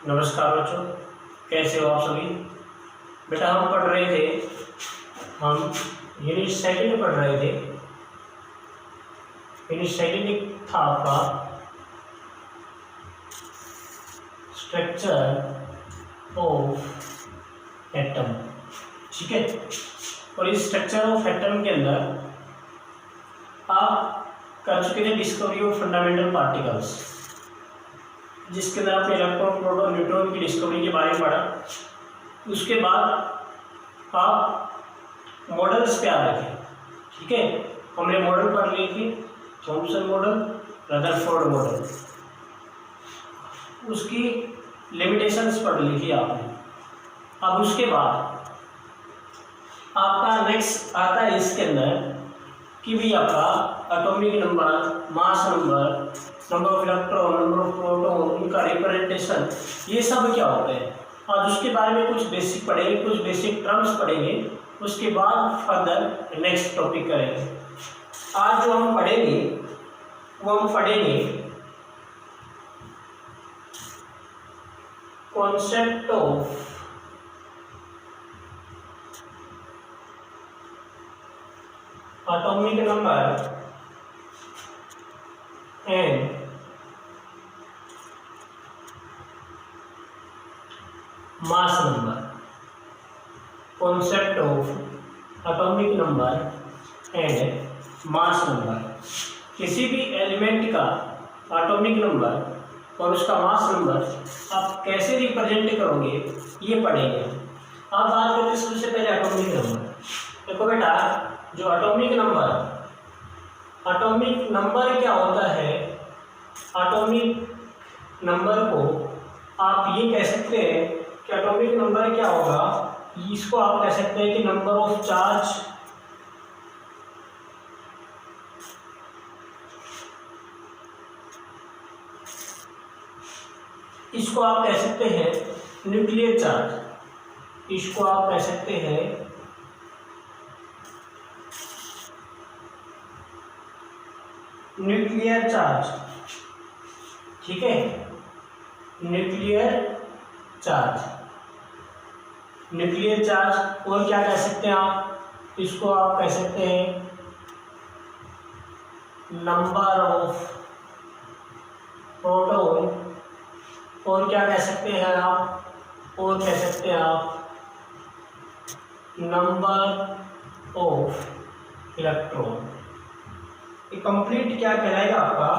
नमस्कार बच्चों, कैसे हो आप सभी। बेटा हम पढ़ रहे थे, हम यूनिट सेकंड पढ़ रहे थे। यूनिट सेकंड था आपका स्ट्रक्चर ऑफ एटम, ठीक है। और इस स्ट्रक्चर ऑफ एटम के अंदर आप कर चुके थे डिस्कवरी ऑफ फंडामेंटल पार्टिकल्स, जिसके अंदर आपने इलेक्ट्रॉन, प्रोटॉन, न्यूट्रॉन की डिस्कवरी के बारे में पढ़ा। उसके बाद आप मॉडल्स पे आ रहे थे, ठीक है। हमने मॉडल पढ़ लिए थे, थॉमसन मॉडल, रदरफोर्ड मॉडल, उसकी लिमिटेशंस पढ़ ली थी आपने। अब उसके बाद आपका नेक्स्ट आता है इसके अंदर कि भी आपका atomic number, mass number, number of electron, number of proton, उनका रिप्रेजेंटेशन, ये सब क्या होते हैं। आज उसके बारे में कुछ बेसिक पढ़ेंगे, कुछ बेसिक टर्म्स पढ़ेंगे। उसके बाद फर्दर नेक्स्ट टॉपिक करेंगे। आज जो हम पढ़ेंगे वो हम पढ़ेंगे concept of atomic number and mass number. Concept of atomic number and mass number, किसी भी एलिमेंट का एटॉमिक नंबर और उसका मास नंबर आप कैसे रिप्रेजेंट करोगे, ये पढ़ेंगे। आप बात करते हैं सबसे पहले एटॉमिक नंबर। देखो बेटा, जो एटॉमिक नंबर क्या होता है, एटॉमिक नंबर को आप ये कह सकते हैं कि एटॉमिक नंबर क्या होगा, इसको आप कह सकते हैं कि नंबर ऑफ चार्ज, इसको आप कह सकते हैं न्यूक्लियर चार्ज, इसको आप कह सकते हैं न्यूक्लियर चार्ज, ठीक है। न्यूक्लियर चार्ज और क्या कह सकते हैं आप, इसको आप कह सकते हैं नंबर ऑफ प्रोटॉन, और क्या कह सकते हैं आप, और कह सकते हैं आप नंबर ऑफ इलेक्ट्रॉन। ये कंप्लीट क्या कहलाएगा आपका,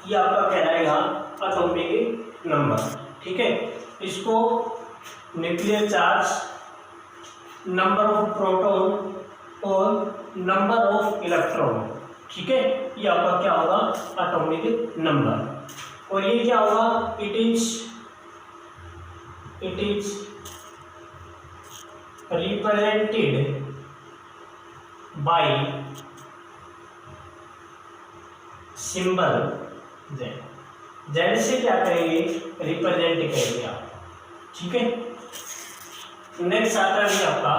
ये आपका कहलाएगा एटॉमिक नंबर, ठीक है। इसको nuclear charge, number of proton और नंबर ऑफ इलेक्ट्रॉन, ठीक है, ये आपका क्या होगा एटॉमिक नंबर। और ये क्या होगा, it is represented by symbol Z से क्या करेंगे, रिप्रेजेंट करेंगे आप, ठीक है। नेक्स्ट आता है आपका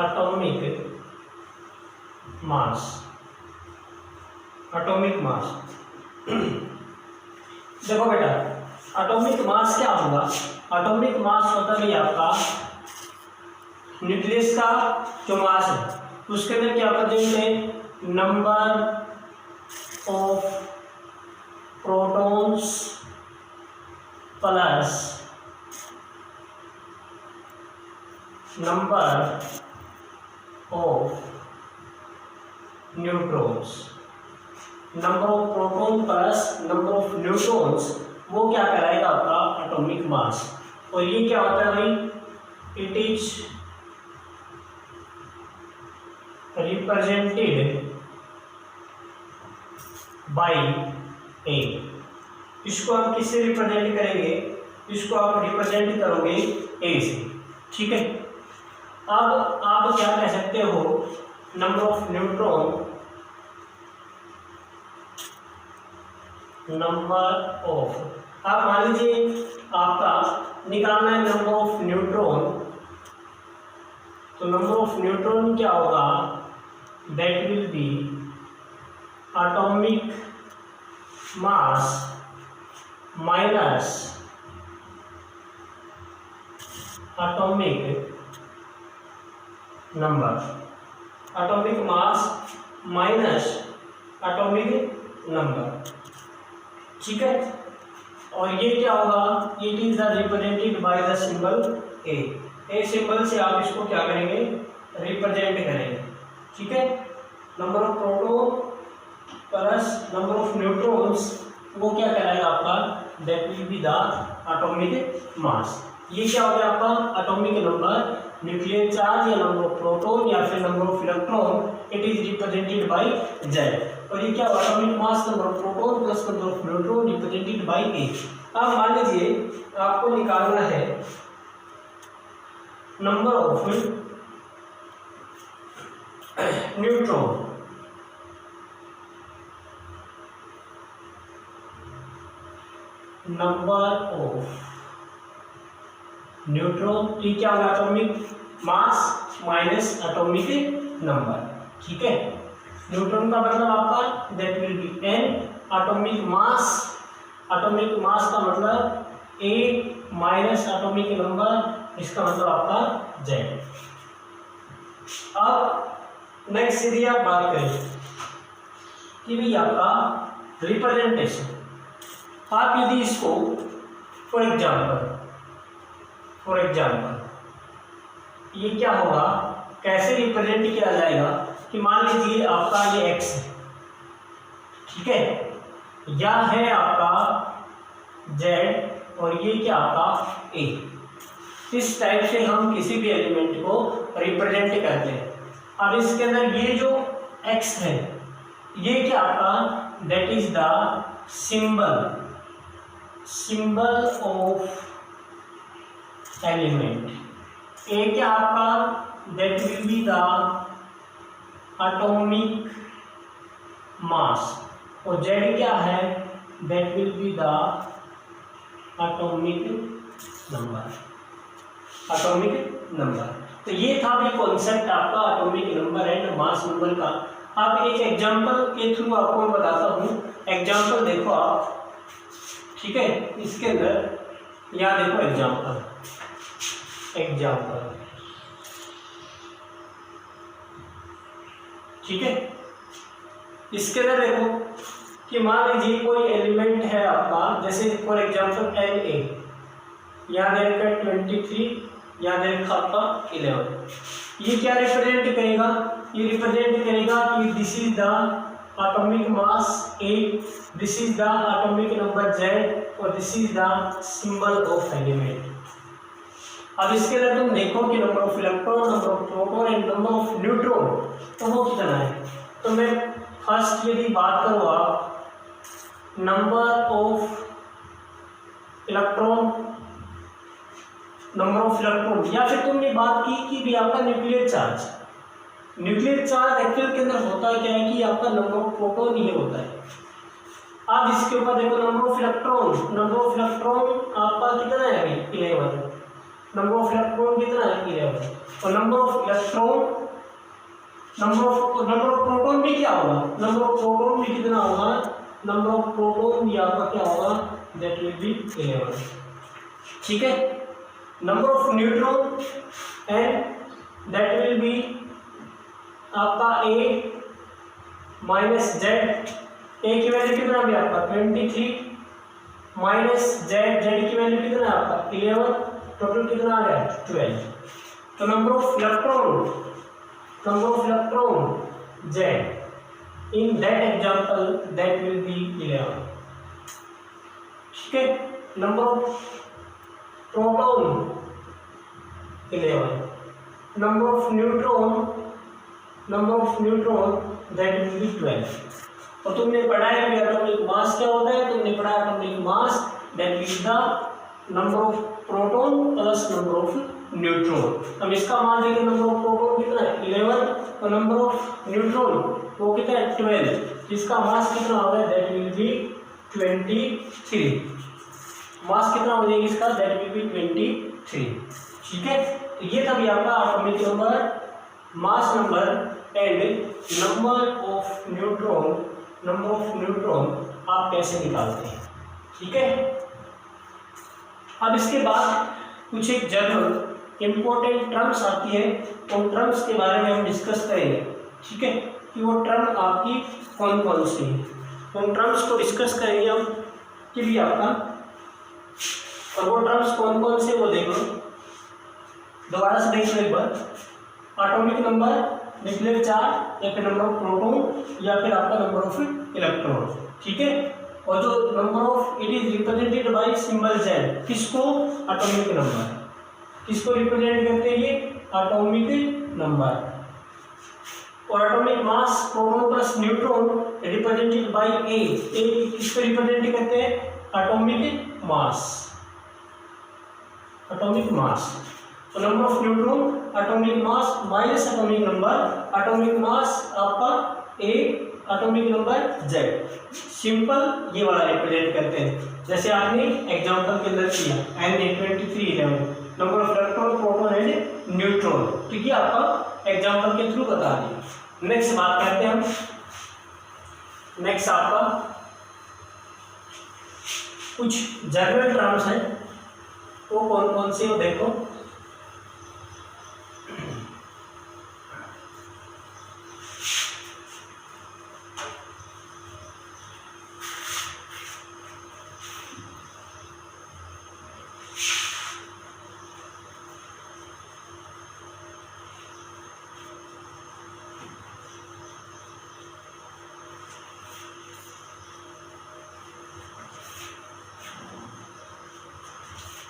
एटॉमिक मास। देखो बेटा, एटॉमिक मास क्या होगा, एटॉमिक मास होता है आपका न्यूक्लियस का जो मास है, उसके अंदर क्या प्रेजेंट है, number of protons plus number of neutrons. Number of proton plus number of neutrons, वो क्या कहलाएगा आपका एटॉमिक मास। और ये क्या होता है भाई, इट इज रिप्रेजेंटेड बाय ए। इसको आप किससे रिप्रेजेंट करेंगे, इसको आप रिप्रेजेंट करोगे ए से, ठीक है। अब आप क्या कह सकते हो, number of neutron, number of, आप मान लीजिए आपका निकालना है नंबर ऑफ न्यूट्रॉन, तो नंबर ऑफ न्यूट्रॉन क्या होगा, that will be atomic mass minus atomic number, atomic mass minus atomic number, ठीक है। और ये क्या होगा, it is represented by the symbol a symbol से आप इसको क्या करेंगे, रिप्रेजेंट करेंगे, ठीक है। Number of proton plus number of neutrons, वो क्या कहलाएगा आपका, that will be the atomic mass. ये क्या हो गया आपका एटॉमिक नंबर, न्यूक्लियर चार्ज या नंबर ऑफ प्रोटॉन या फिर number of electron, it is represented by Z. और ये क्या, atomic mass number of proton plus number of neutron represented by A. अब मान लीजिए आपको निकालना है number of neutron, number of neutron, ठीक है, atomic mass minus atomic number, ठीक है। न्यूट्रॉन का मतलब आपका that will be an, atomic mass का मतलब ए माइनस एटॉमिक नंबर, इसका मतलब आपका जेड। अब नेक्स्ट यदि आप बात करें कि भाई आपका रिप्रेजेंटेशन, आप यदि इसको फॉर एग्जाम्पल ये क्या होगा, कैसे रिप्रेजेंट किया जाएगा कि मान लीजिए आपका ये एक्स है, ठीक है, या है आपका जेड और ये क्या आपका ए। इस टाइप से हम किसी भी एलिमेंट को रिप्रेजेंट करते हैं। अब इसके अंदर ये जो एक्स है ये क्या आपका, that is the symbol of element. A क्या आपका, that will be the atomic mass, और जेड क्या है, that will be the atomic number. तो ये था भी कॉन्सेप्ट आपका atomic number and mass number का। अब एक एग्जांपल के थ्रू आपको मैं बताता हूँ। एग्जांपल देखो आप, ठीक है, इसके अंदर यहाँ देखो एग्जांपल, ठीक है। इसके अंदर देखो कि मान लीजिए कोई एलिमेंट है आपका, जैसे फॉर एग्जांपल एन ए, यहाँ दे रखा 23, यहाँ दे रखा आपका 11। ये क्या रिप्रेजेंट करेगा, ये रिप्रेजेंट करेगा कि this is the atomic mass A, this is the atomic number Z, और this is the symbol of element. अब इसके अंदर तुम देखो कि number of electron, number of proton and number of neutron, तो वो कितना है। तो मैं फर्स्ट यदि बात करूँ आप नंबर ऑफ इलेक्ट्रॉन, या फिर तुमने बात की कि भी आपका न्यूक्लियर चार्ज एक्चुअल के अंदर होता क्या है कि आपका नंबर ऑफ प्रोटॉन ही होता है। अब इसके ऊपर देखो नंबर ऑफ इलेक्ट्रॉन आपका कितना है अभी 11, नंबर ऑफ इलेक्ट्रॉन कितना है 11, और नंबर ऑफ प्रोटॉन भी क्या होगा, नंबर ऑफ प्रोटॉन भी कितना होगा, नंबर ऑफ प्रोटॉन भी आपका क्या होगा, दैट विल बी 11, ठीक है। Number of neutron and that will B आपका ए माइनस जेड, ए की वैल्यू कितना भी आपका 23 माइनस जेड की वैल्यू कितना है आपका 11, टोटल कितना आ गया 12। तो number of electron Z in that example that will B 11, ठीक है। Number of proton 11, number of neutron that will B 12। और तुमने पढ़ा है कि एटॉमिक मास क्या होता है, तुमने पढ़ा atomic mass that is the number of proton plus number of neutron. अब इसका मान लीजिए नंबर ऑफ प्रोटॉन कितना है 11, तो नंबर ऑफ न्यूट्रॉन वो कितना है 12, जिसका मास कितना होगा दैट विल बी 23। मास कितना हो जाएगा इसका, दैट विल बी 23, ठीक है। तो ये था भी आपका atomic number, mass number and number of neutron आप कैसे निकालते हैं, ठीक है। अब इसके बाद कुछ एक जनरल इम्पोर्टेंट टर्म्स आती है, उन टर्म्स के बारे में हम डिस्कस करेंगे, ठीक है, कि वो टर्म आपकी कौन कौन सी है, उन टर्म्स को डिस्कस करेंगे हम कि भी आपका, और वो टर्म्स कौन कौन से वो देख लो, दोबारा से देख लो एक बार। एटॉमिक नंबर, न्यूक्लियर चार्ज, या फिर नंबर ऑफ प्रोटॉन, या फिर आपका नंबर ऑफ इलेक्ट्रॉन, ठीक है। और जो number of it is represented by symbol Z, किसको? Atomic number. किसको रिप्रेजेंट करते हैं ये? Atomic number. और atomic mass, proton plus neutron represented by A, किसको रिप्रेजेंट करते हैं? Atomic mass. एटॉमिक मास, तो number of neutron, atomic mass minus atomic number, atomic mass आपका A, atomic number Z, simple ये वाला रिप्रेजेंट करते हैं। जैसे आपने एग्जांपल के अंदर किया Na2311, number of electron, proton and neutron, ठीक है, आपका एग्जांपल के थ्रू बता दिया। नेक्स्ट बात करते हैं हम, नेक्स्ट आपका कुछ जनरल टर्म्स हैं, वो कौन कौन से हो देखो।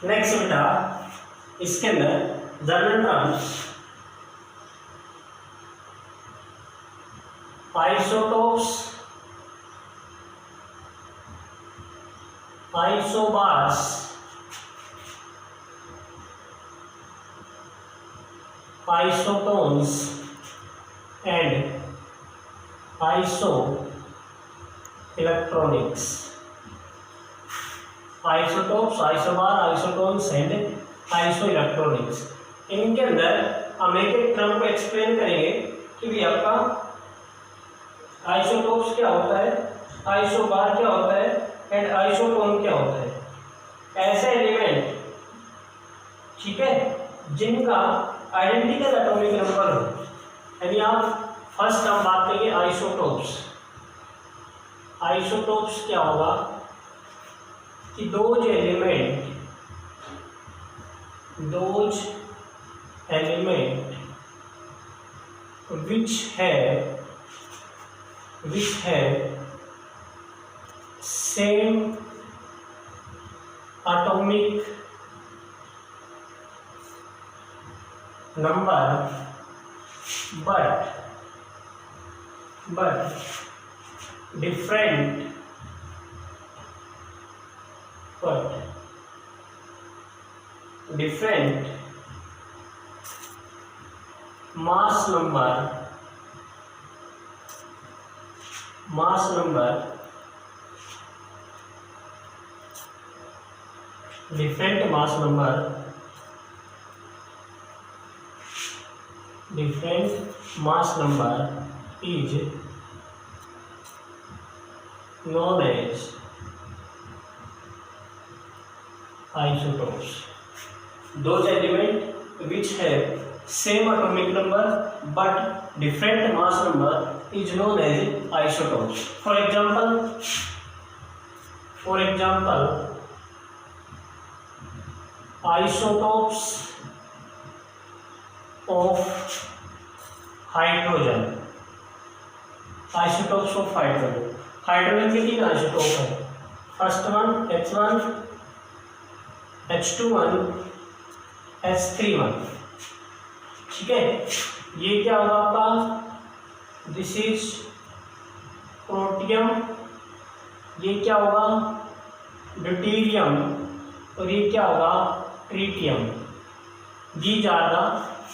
नेक्स्ट बेटा, इसके अंदर general terms, isotopes, isobars, isotones and iso electronics. Isotopes, isobar, isotones and iso electronics, इनके अंदर हम एक एक टर्म को एक्सप्लेन करेंगे कि भी आपका आइसोटोप्स क्या होता है, आइसोबार क्या होता है एंड आइसोटोन क्या होता है। ऐसे एलिमेंट, ठीक है, जिनका आइडेंटिकल एटॉमिक नंबर हो, यानी आप फर्स्ट हम बात करेंगे आइसोटोप्स। आइसोटोप्स क्या होगा कि those element which have same atomic number but different mass number, different mass number is known as isotopes. Those elements which have same atomic number but different mass number is known as isotopes. For example, isotopes of hydrogen. Isotopes of hydrogen. Hydrogen के 3 isotope है। First one H1, H2(1), H3(1), ठीक है। ये क्या होगा आपका, this is protium, ये क्या होगा ड्यूटेरियम, और ये क्या होगा tritium. These are the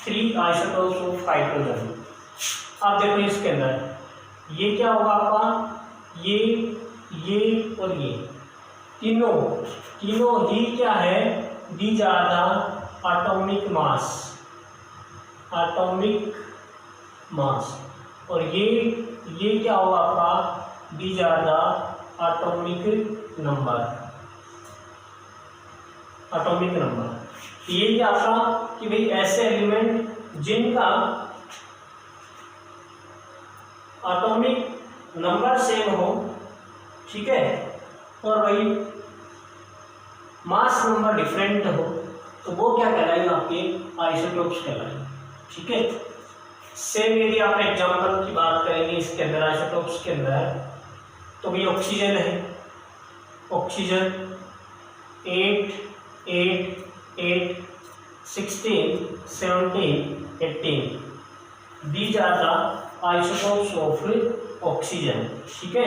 3 isotopes of hydrogen. अब देखो इसके अंदर ये क्या होगा आपका, ये और ये तीनों ही क्या है, these are the atomic mass, और ये क्या होगा आपका, these are the atomic number. Atomic number. ये क्या आपका कि भाई ऐसे एलिमेंट जिनका एटॉमिक नंबर सेम हो, ठीक है, और भाई मास नंबर डिफरेंट हो, तो वो क्या कहलाएंगे आपके आइसोटोप्स कहलाएंगे, ठीक है। सेम यदि आप एग्जांपल की बात करेंगे इसके अंदर आइसोटोप्स के अंदर, तो भाई ऑक्सीजन है, oxygen 8 8 8 16 17 18 these are the isotopes of oxygen, ठीक है।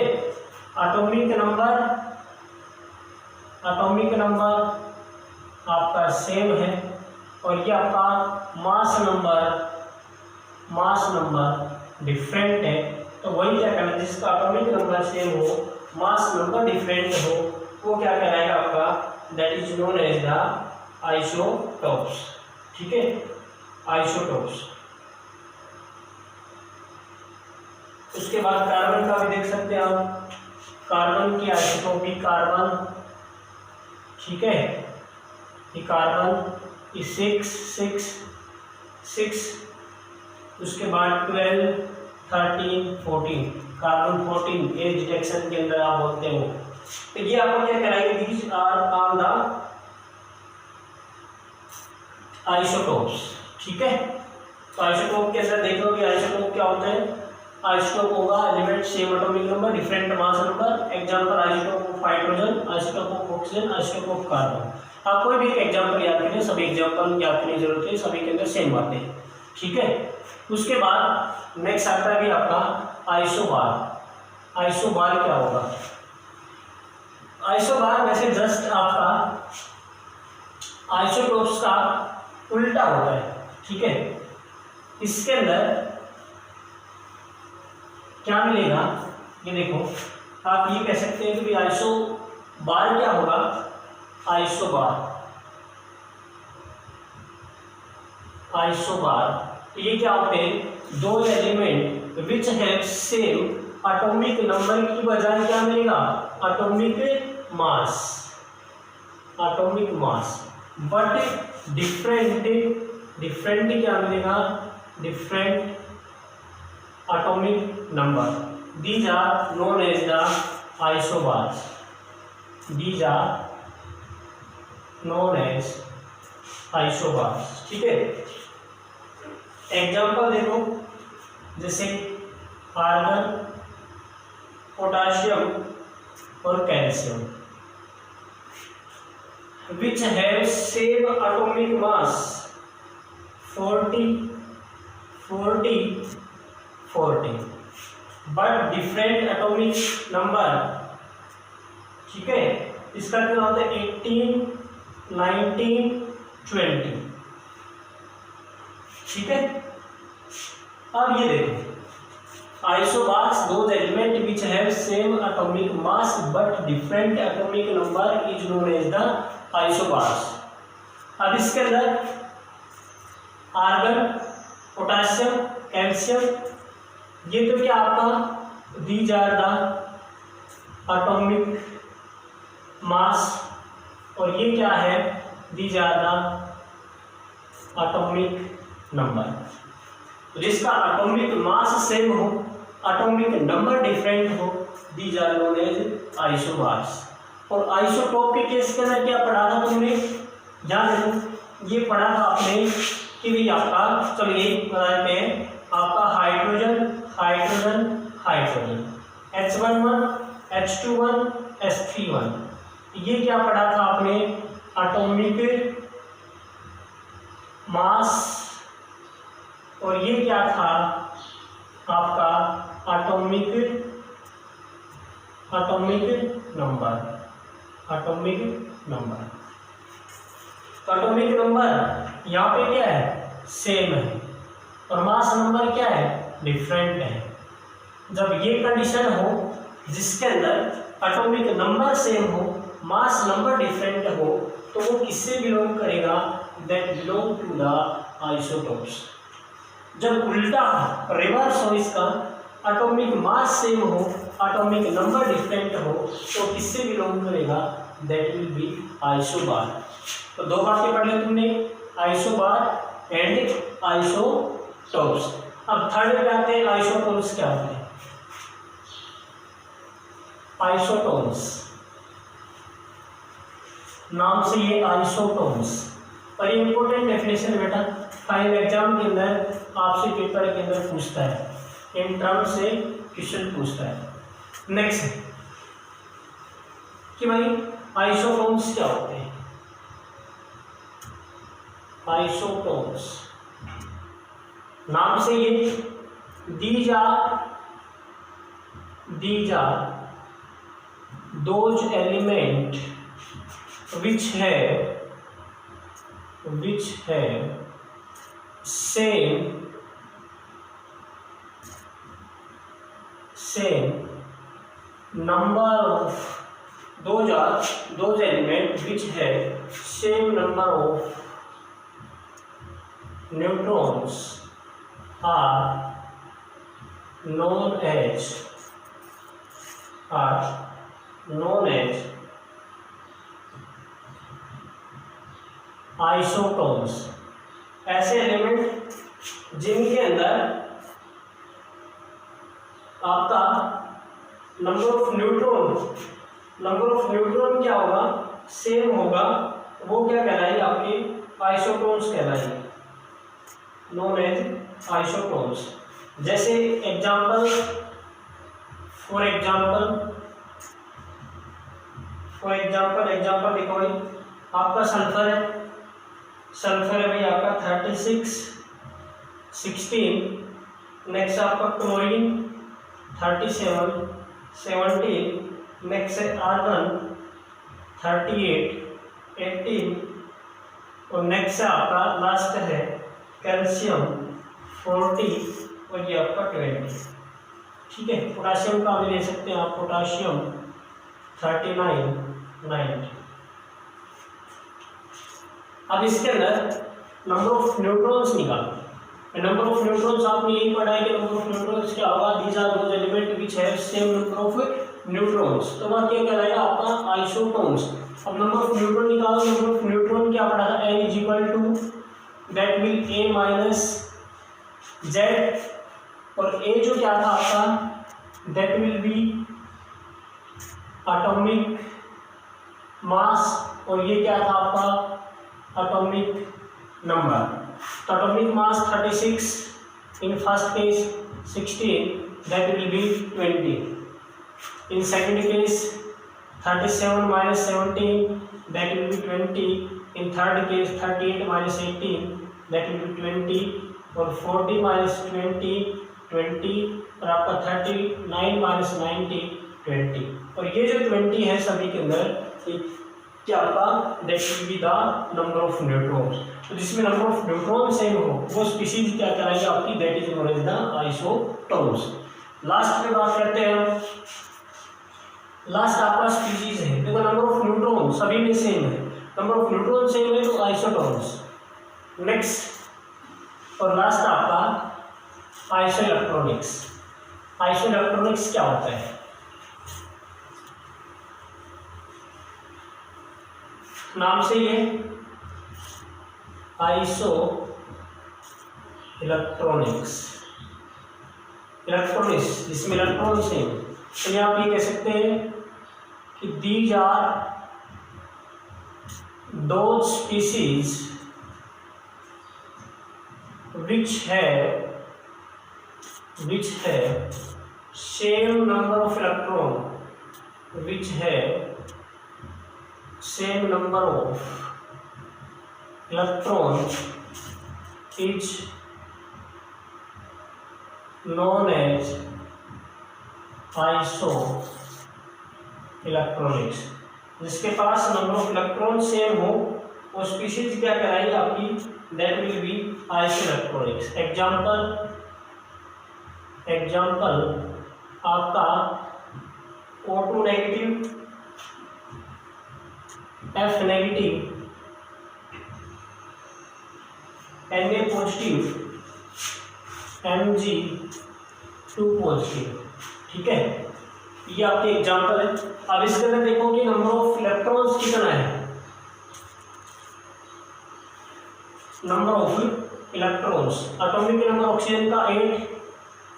एटॉमिक नंबर आपका सेम है, और ये आपका मास नंबर डिफरेंट है। तो वही क्या कहना है, जिसका एटॉमिक नंबर सेम हो, मास नंबर डिफरेंट हो, वो क्या कहलाएगा आपका, that is known as the isotopes, ठीक है, आइसोटोप्स। उसके बाद कार्बन का भी देख सकते हैं आप, कार्बन की आइसोटोपी कार्बन, ठीक है, ये कार्बन 6 6 6, उसके बाद 12 13 14, कार्बन 14 एज डिटेक्शन के अंदर आप बोलते हो। तो ये आपको क्या कराएंगे, these are all the isotopes, ठीक है। तो आइसोटोप के अंदर देखो कि आइसोटोप क्या होता है, आइसोटोप होगा element same atomic number different mass number. Example isotope of hydrogen, isotope of oxygen, isotope of carbon. आप कोई भी एक एग्जांपल याद करें, सभी एग्जांपल याद करने की जरूरत है, सभी के अंदर सेम बातें, ठीक है। उसके बाद नेक्स्ट आता है भी आपका आइसोबार। आइसोबार क्या होगा, आइसोबार वैसे जस्ट आपका आइसोटोप्स का उल्टा होता है, ठीक है। इसके अंदर क्या मिलेगा, ये देखो, आप ये कह सकते हैं कि आइसोबार क्या होगा, आइसोबार ये क्या होते हैं, दो element which have same atomic number की बजाय क्या मिलेगा, एटॉमिक मास बट डिफरेंट क्या मिलेगा, different atomic number. These are known as the isobars, these are known as isobars, ठीक है। एग्जांपल देखो, जैसे आर्गन, पोटाशियम और calcium which have same atomic mass 40 40 40 but different atomic number, ठीक है। इसका क्या होता है 18 19 20, ठीक है। अब ये देखो आइसोबार्स दो element which have same atomic mass but different atomic number is known as the isobars. अब इसके अंदर आर्गन, पोटाशियम, कैल्शियम, ये तो क्या आपका these are the atomic mass, और ये क्या है, these are the atomic number. जिसका एटॉमिक मास सेम हो, एटॉमिक नंबर डिफरेंट हो, these are known as isobars. और आइसोटोप के केस के अंदर क्या पढ़ा था तुमने, ध्यान रखो, ये पढ़ा था आपने कि भी आपका, चलो ये बताते हैं, आपका hydrogen hydrogen hydrogen H11 H21 H31, ये क्या पढ़ा था आपने, एटॉमिक मास, और ये क्या था आपका एटॉमिक नंबर। एटॉमिक नंबर यहाँ पे क्या है, सेम है, और मास नंबर क्या है, डिफरेंट है। जब ये कंडीशन हो जिसके अंदर एटॉमिक नंबर सेम हो, मास नंबर डिफरेंट हो, तो वो किससे बिलोंग करेगा, that belong to the isotopes. जब उल्टा रिवर्स हो, इसका एटॉमिक मास सेम हो, एटॉमिक नंबर डिफरेंट हो, तो किससे बिलोंग करेगा, दैट विल बी आइसोबार। तो दो बातें पढ़ ली तुमने, आइसोबार एंड आइसोटोप्स। अब थर्ड पे आते हैं, आइसोटोन्स क्या होते हैं। आइसोटोन्स नाम से ये आइसोटोन्स, और ये इंपॉर्टेंट डेफिनेशन है बेटा, फाइनल एग्जाम के अंदर आपसे पेपर के अंदर पूछता है, इन टर्म से क्वेश्चन पूछता है। नेक्स्ट कि भाई आइसोटोन्स क्या होते हैं। आइसोटोन्स नाम से ये these are those element which have same number of those elements which have same number of neutrons are known as isotones. ऐसे एलिमेंट जिनके अंदर आपका नंबर ऑफ न्यूट्रॉन क्या होगा, सेम होगा, वो क्या कहलाएगी, आपके आइसोटोन्स कहलाएगी, नोन एज आइसोटोन्स। जैसे फॉर एग्जाम्पल देखो भाई, आपका सल्फर है भाई आपका 36 16, नेक्स्ट आपका क्लोरीन 37 17, नेक्स्ट है आर्गन 38 18, और नेक्स्ट है आपका लास्ट है कैल्शियम 40, और ये आपका 20। ठीक है, पोटाशियम का भी ले सकते हैं आप, पोटाशियम 39 90। अब इसके अंदर नंबर ऑफ न्यूट्रॉन्स निकालो। नंबर ऑफ न्यूट्रॉन्स आपने यही पढ़ा है कि नंबर ऑफ न्यूट्रॉन्स क्या होगा, these are those element which have same number of neutrons, तो वह क्या कहलाएगा आपका आइसोटोन्स। अब नंबर ऑफ न्यूट्रॉन निकालो, नंबर ऑफ न्यूट्रॉन क्या पढ़ा था, n is equal to that will a minus z, और a जो क्या था आपका, that will be atomic mass, और ये क्या था आपका एटॉमिक नंबर। तो atomic mass 36 in first case, 16 that will be 20, in second case 37 minus 17 that will be 20, in third case 38 minus 18 that will be 20, और 40 माइनस 20 20, और आपका 39 माइनस 90 20, और ये जो 20 है सभी के अंदर क्या आपका, that will be the number of neutrons. तो जिसमें नंबर ऑफ न्यूट्रॉन सेम हो वो स्पीशीज क्या कराएंगे आपकी, that is known as the isotones. Last पे बात करते हैं हम, लास्ट आपका स्पीशीज है, देखो नंबर ऑफ न्यूट्रॉन सभी में सेम है, नंबर ऑफ न्यूट्रॉन सेम है तो आइसोटोन्स। नेक्स्ट और लास्ट आपका आइसोइलेक्ट्रॉनिक्स। आइसोइलेक्ट्रॉनिक्स क्या होता है, नाम से ये आइसो इलेक्ट्रॉनिक्स जिसमें इलेक्ट्रॉन्स हैं, तो आप ये कह सकते हैं कि these are those species which have same number of electron, which have same number of electrons is known as isoelectronics। जिसके पास नंबर ऑफ इलेक्ट्रॉन सेम हो वो स्पीशीज क्या कहलाएगी आपकी, दैट विल बी आइसोइलेक्ट्रॉनिक्स। एग्जाम्पल आपका O2 negative, F negative, Na positive, Mg2 positive. ठीक है, ये आपके एग्जाम्पल है। अब इसके अंदर देखो कि नंबर ऑफ इलेक्ट्रॉन्स कितना है, number of electrons. Atomic number oxygen का 8,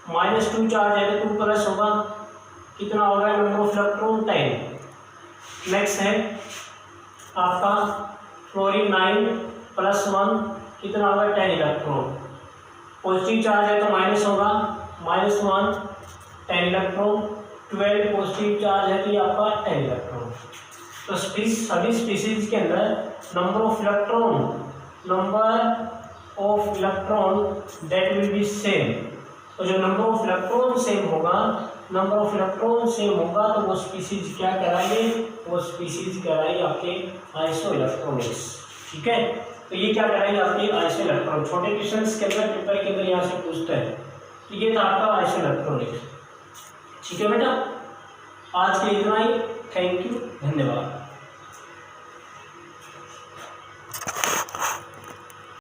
-2 चार्ज है तो 2 प्लस होगा, कितना होगा नंबर ऑफ इलेक्ट्रॉन 10। नेक्स्ट है आपका फ्लोरीन 9 + 1 कितना होगा 10 इलेक्ट्रॉन। पॉजिटिव चार्ज है तो माइनस होगा, -1 10 इलेक्ट्रॉन। 12 पॉजिटिव चार्ज है तो ये आपका 10 इलेक्ट्रॉन। तो सभी स्पीसीज के अंदर number of electron that will B same. तो जो नंबर ऑफ इलेक्ट्रॉन सेम होगा तो वो स्पीसीज क्या कहलाएंगे, वो स्पीसीज कहलाएंगे आपके आइसो इलेक्ट्रॉनिक्स। ठीक है, तो ये क्या कहलाएंगे आपके आइसो इलेक्ट्रॉन। छोटे क्वेश्चंस के अंदर पेपर के अंदर यहाँ से पूछते हैं, तो ये था आपका आइसो इलेक्ट्रॉनिक्स। ठीक है बेटा, आज के इतना ही। थैंक यू, धन्यवाद।